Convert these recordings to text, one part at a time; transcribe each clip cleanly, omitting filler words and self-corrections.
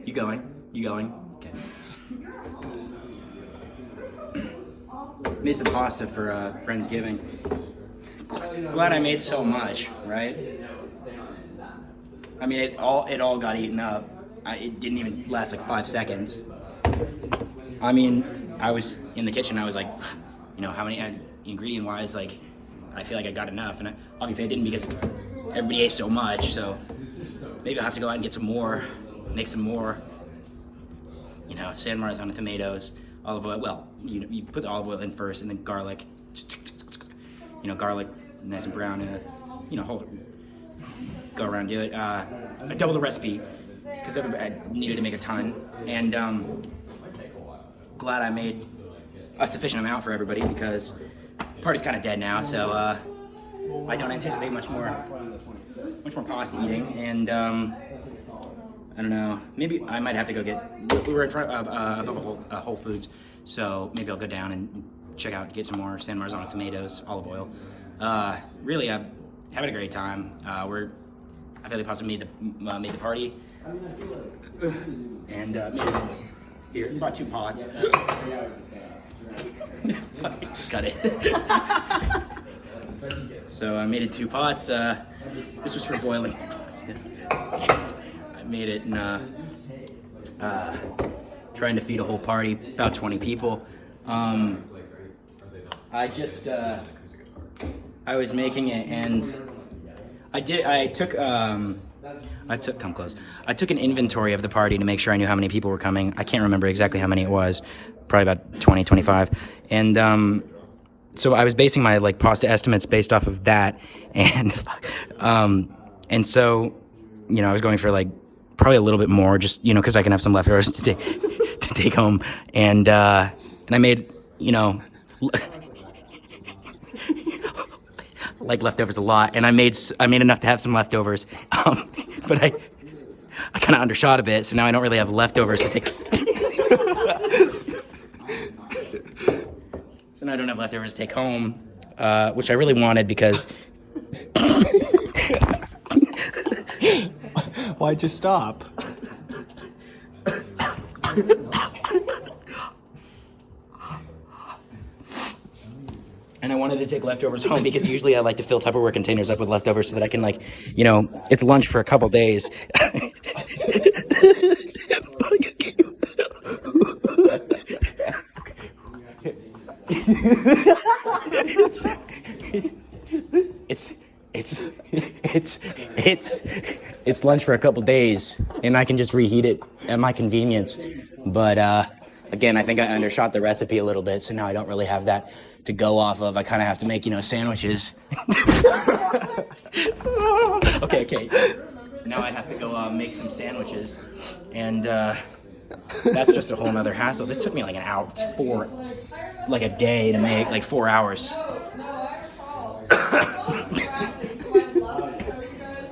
You going? You going? Okay. Made some pasta for Friendsgiving. Glad I made so much, right? I mean, it all got eaten up. It didn't even last like 5 seconds. I mean, I was in the kitchen. I was like, you know, how many ingredient-wise, like, I feel like I got enough, and obviously I didn't because everybody ate so much. So maybe I'll have to go out and get some more, make some more. You know, San Marzano tomatoes, olive oil. Well, you put the olive oil in first, and then garlic. You know, garlic nice and brown. You know, go around, do it. I doubled the recipe because I needed to make a ton, and glad I made a sufficient amount for everybody because the party's kind of dead now. So I don't anticipate much more pasta eating, and I don't know. Maybe I might have to go get. We were in front of Whole Foods, so maybe I'll go down and check out, get some more San Marzano tomatoes, olive oil. Really, I'm having a great time. I feel like pasta made the party, and here brought 2 pots. Got it. So I made it 2 pots. This was for boiling pasta. I made it trying to feed a whole party, about 20 people. I just I was making it, and I took an inventory of the party to make sure I knew how many people were coming. I can't remember exactly how many it was, probably about 20, 25. And so I was basing my like pasta estimates based off of that, and so, you know, I was going for like probably a little bit more, just, you know, because I can have some leftovers to take home, and I made, you know, like leftovers a lot, and I made enough to have some leftovers, but I kind of undershot a bit, so now I don't really have leftovers to take. So now I don't have leftovers to take home, which I really wanted because. Why'd you stop? And I wanted to take leftovers home because usually I like to fill Tupperware containers up with leftovers so that I can, like, you know, it's lunch for a couple days. It's lunch for a couple days, and I can just reheat it at my convenience. But again, I think I undershot the recipe a little bit, so now I don't really have that to go off of. I kind of have to make, you know, sandwiches. Okay. Now I have to go make some sandwiches, and that's just a whole nother hassle. This took me like an hour, like a day to make, like 4 hours.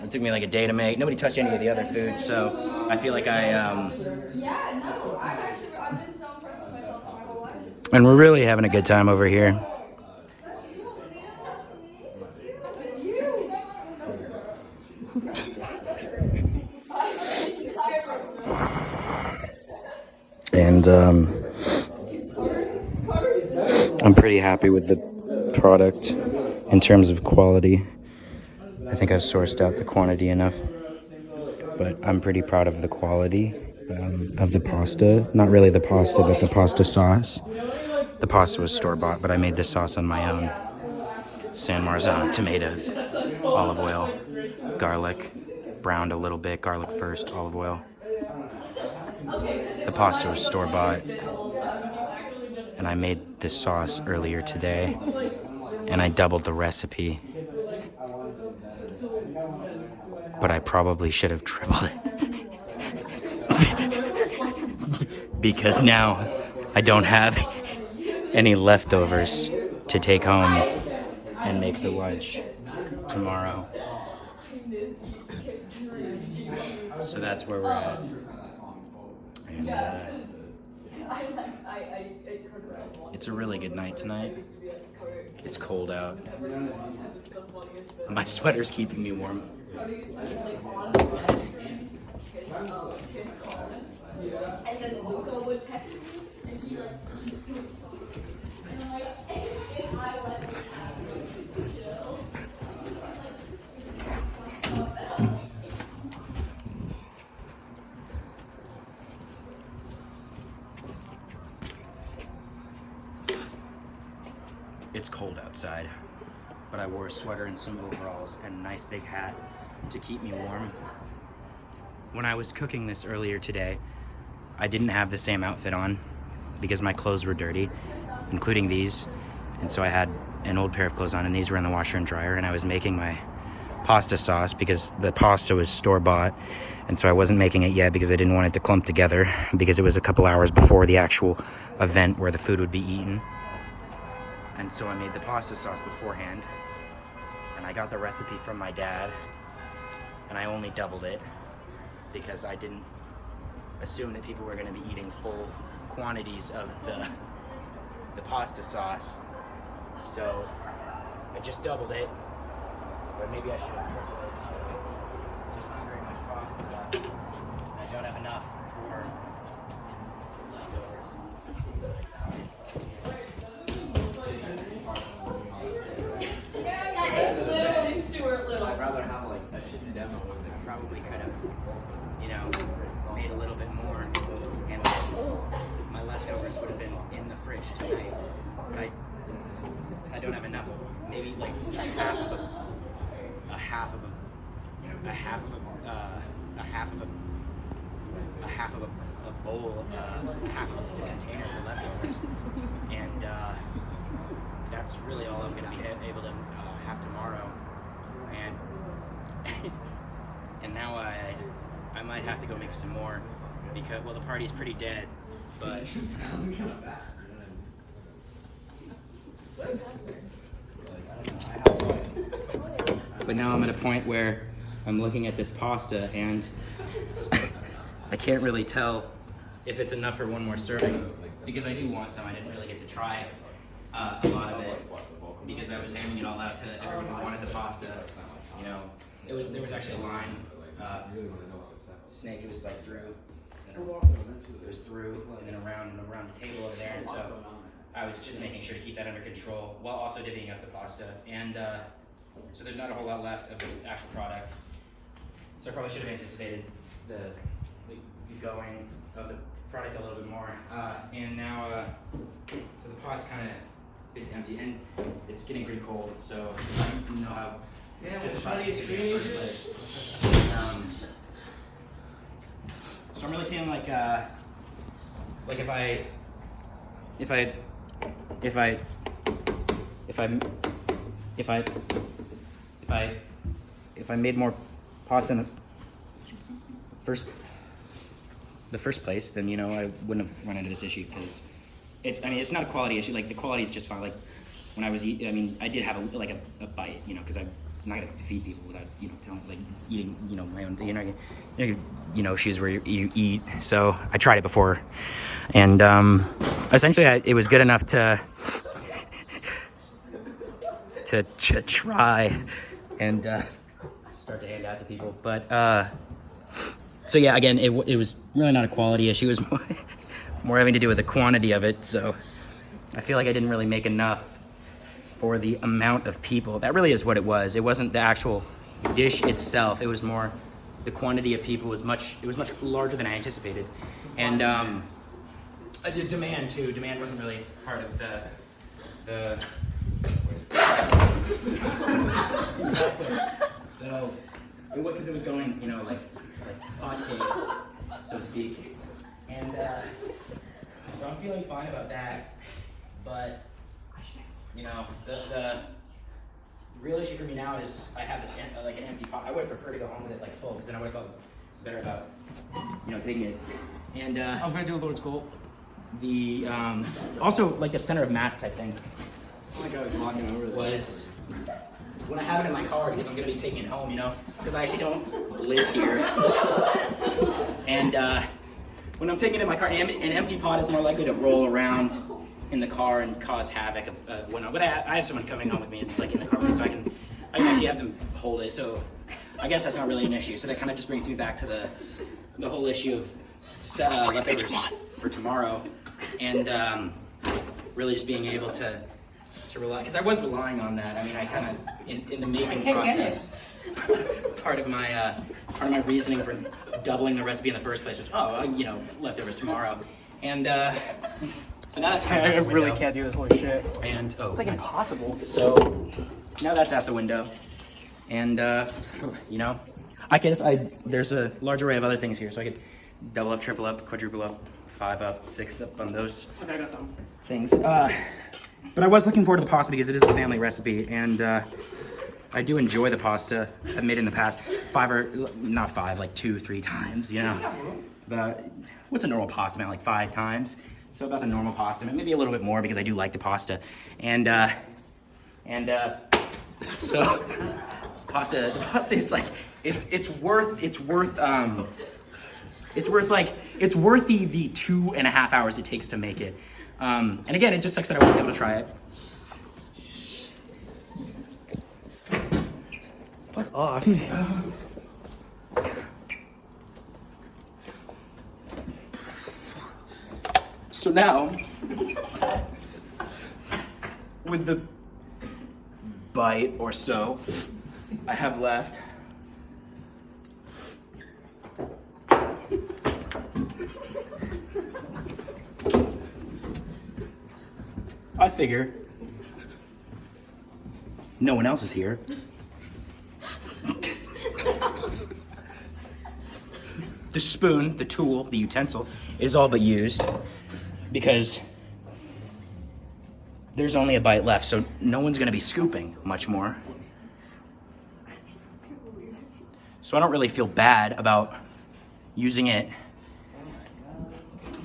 It took me like a day to make. Nobody touched any of the other food, so I feel like I've been so impressed with myself my whole life. And we're really having a good time over here. And I'm pretty happy with the product in terms of quality. I think I've sourced out the quantity enough, but I'm pretty proud of the quality of the pasta. Not really the pasta, but the pasta sauce. The pasta was store-bought, but I made this sauce on my own. San Marzano tomatoes, olive oil, garlic, browned a little bit, garlic first, olive oil. The pasta was store-bought, and I made this sauce earlier today, and I doubled the recipe. But I probably should have tripled it. Because now I don't have any leftovers to take home and make for lunch tomorrow. So that's where we're at. And it's a really good night tonight. It's cold out. My sweater's keeping me warm. It's cold outside, but I wore a sweater and some overalls and a nice big hat to keep me warm. When I was cooking this earlier today, I didn't have the same outfit on because my clothes were dirty, including these. And so I had an old pair of clothes on, and these were in the washer and dryer, and I was making my pasta sauce because the pasta was store-bought, and so I wasn't making it yet because I didn't want it to clump together because it was a couple hours before the actual event where the food would be eaten. And so I made the pasta sauce beforehand, and I got the recipe from my dad, and I only doubled it because I didn't assume that people were going to be eating full quantities of the pasta sauce. So I just doubled it, but maybe I should have tripled it. There's not very much pasta left, and I don't have enough for leftovers. I'd rather have like a chicken demo. Probably could have, you know, made a little bit more, and my leftovers would have been in the fridge tonight. But I don't have enough. Maybe like a half of a bowl, half of a container for leftovers, and that's really all I'm going to be able to have tomorrow. And now I might have to go make some more because, well, the party's pretty dead, but but now I'm at a point where I'm looking at this pasta and I can't really tell if it's enough for one more serving because I do want some. I didn't really get to try a lot of it because I was handing it all out to everyone who wanted the pasta. You know, there was actually a line. Snake, it was like through. It was through and then around the table over there, and so I was just making sure to keep that under control while also divvying up the pasta. And so there's not a whole lot left of the actual product. So I probably should have anticipated the going of the product a little bit more. And now, so the pot's it's empty and it's getting pretty cold. So I don't know how. Yeah, well, how do you screen? So I'm really feeling like if I made more pasta in the first place, then, you know, I wouldn't have run into this issue because it's not a quality issue. Like, the quality is just fine. Like, when I was eating, I did have a bite, you know, because I'm not gonna feed people without, you know, telling, like, eating, you know, my own, you know, issues where you eat. So I tried it before, and essentially it was good enough to try and start to hand out to people. But so yeah, again, it was really not a quality issue. It was more having to do with the quantity of it. So I feel like I didn't really make enough for the amount of people. That really is what it was. It wasn't the actual dish itself. It was more the quantity of people was much larger than I anticipated. And I did demand too. Demand wasn't really part of the so because it was going, you know, like hotcakes, so to speak. And so I'm feeling fine about that. But you know, the real issue for me now is I have this like an empty pot. I would prefer to go home with it like full, because then I would have felt better about, you know, taking it. And I'm gonna do a Lord's Goal. The also like the center of mass type thing. Like I was walking over there. Was when I have it in my car because I'm gonna be taking it home, you know, because I actually don't live here. And when I'm taking it in my car, an empty pot is more likely to roll around in the car and cause havoc. But I have someone coming home with me. It's like in the car with me, so I can actually have them hold it. So I guess that's not really an issue. So that kind of just brings me back to the whole issue of leftovers for tomorrow. and really just being able to rely, because I was relying on that. I mean, I kind of in the making process, part of my reasoning for doubling the recipe in the first place was, you know, leftovers tomorrow, and so now that's kind of I out the really window. can't do this whole shit. And It's like nice. impossible. So now that's out the window, and you know, there's a large array of other things here, so I could double up, triple up, quadruple up, 5 up, 6 up on those Okay, I got them. things. But I was looking forward to the pasta because it is a family recipe, and I do enjoy the pasta I've made in the past. 2, 3 times, you know. About, what's a normal pasta amount, like 5 times? So about the normal pasta, maybe a little bit more because I do like the pasta. And so pasta is like, it's worth the 2.5 hours it takes to make it. And again, it just sucks that I won't be able to try it. Fuck off. So now, with the bite or so I have left, I figure no one else is here. The spoon, the tool, the utensil is all but used because there's only a bite left, so no one's gonna be scooping much more. So I don't really feel bad about using it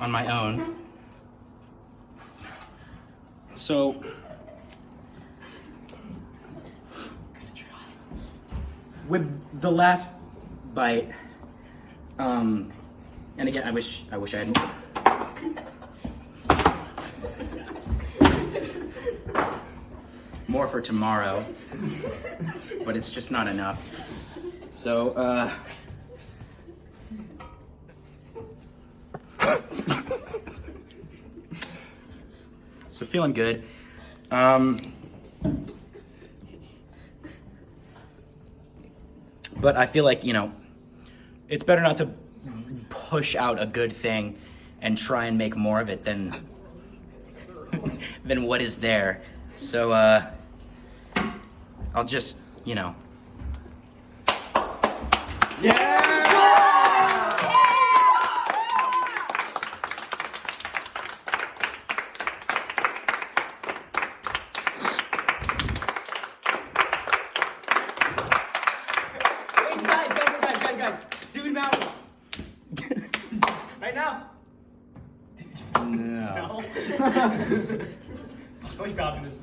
on my own. So with the last bite, and again, I wish I hadn't. More for tomorrow, but it's just not enough. So, so feeling good. But I feel like, you know, it's better not to push out a good thing and try and make more of it than than what is there. So I'll just, you know. Guys. Dude, mountain. Right now. No. Always copying this.